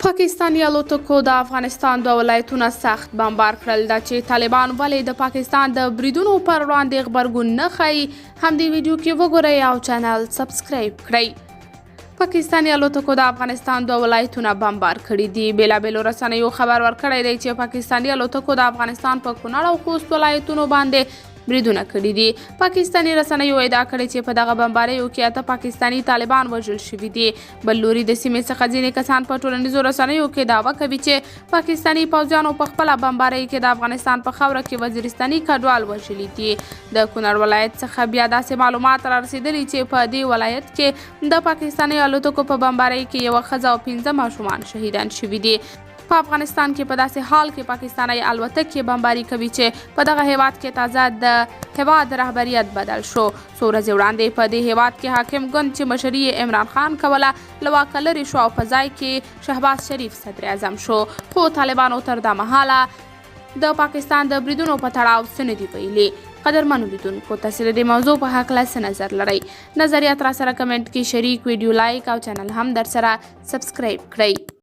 پاکستاني الوتکو د افغانستان دوه ولایتونه سخت بمبار کړل. دا چې طالبان ولې د پاکستان د بریدونو پر وړاندې غبرګون نه ښیي، همدې ویډیو کې وګورئ او چینل سبسکرایب کړئ. پاکستاني الوتکو د افغانستان دوه ولایتونه بمبار کړي دي. بیلابیلو رسنیو خبر ورکړی دی چې پاکستاني الوتکو د افغانستان په کونړ او خوست ولایتونو باندې بریدونه کړي دي. پاکستاني رسنیو ادعا کړې چې په دغه بمباریو کې 8 پاکستاني طالبان وژل شوي دي. بل لوري د سیمې څخه ځینې کسان په ټولنیزو رسنیو کې دعوه کوي چې پاکستاني پوځیانو په خپله بمبارۍ کې د افغانستان په خاوره کې وزیرستاني کډوال وژلي دي. د کونړ ولایت څخه بیا داسې معلومات را رسېدلي چې په دې ولایت کې د پاکستاني الوتکو په بمبارۍ کې یوه ښځه او 15 ماشومان شهیدان شوي دي. په افغانستان کې په داسې حال کې پاکستاني الوتکې بمباري کوي چې په دغه هیواد کې تازه د هیواد رهبریت بدل شو. څو ورځې وړاندې په دې هیواد کې حاکم ګوند چې مشري یې عمران خان کوله له واکه لرې شو او په ځای کې شهباز شریف صدر اعظم شو. خو طالبانو تر دا مهاله د پاکستان د بریدونو په تړاو څه نه دي ویلي. قدرمنو لیدونکو، تاسې د دې موضوع په هکله څه نظر لرئ؟ نظریات را سره کمنټ کې شریک، ویډیو لایک او چینل هم در سره سبسکرایب کړئ.